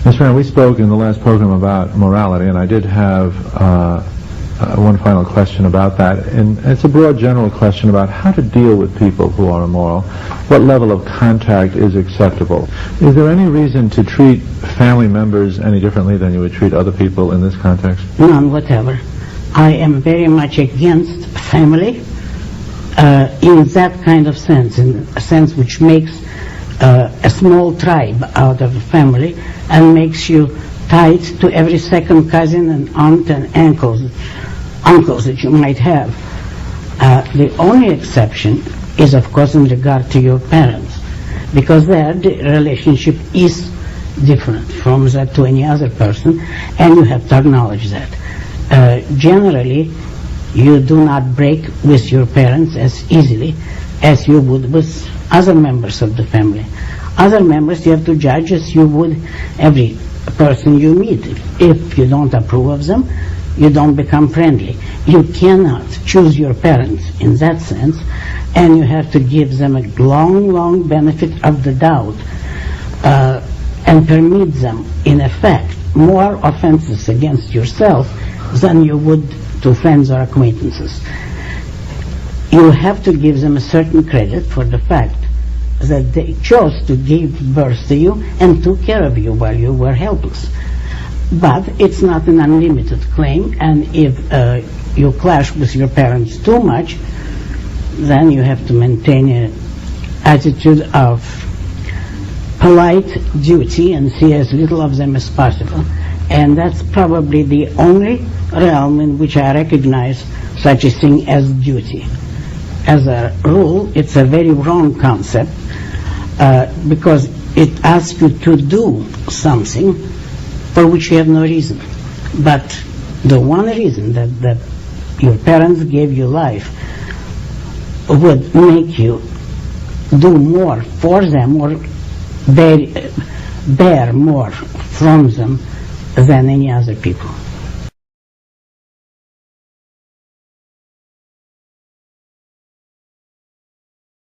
Mr. Rand, we spoke in the last program about morality, and I did have one final question about that. And it's a broad, general question about how to deal with people who are immoral. What level of contact is acceptable? Is there any reason to treat family members any differently than you would treat other people in this context? None whatever. I am very much against family in that kind of sense, in a sense which makes a small tribe out of a family and makes you tied to every second cousin and aunt and uncles that you might have. The only exception is, of course, in regard to your parents, because there the relationship is different from that to any other person, and you have to acknowledge that. Generally, you do not break with your parents as easily as you would with other members of the family. Other members you have to judge as you would every person you meet. If you don't approve of them, you don't become friendly. You cannot choose your parents in that sense, and you have to give them a long benefit of the doubt and permit them, in effect, more offenses against yourself than you would to friends or acquaintances. You have to give them a certain credit for the fact that they chose to give birth to you and took care of you while you were helpless. But it's not an unlimited claim, and if you clash with your parents too much, then you have to maintain an attitude of polite duty and see as little of them as possible. And that's probably the only realm in which I recognize such a thing as duty. As a rule, it's a very wrong concept because it asks you to do something for which you have no reason. But the one reason that your parents gave you life would make you do more for them or bear more from them than any other people.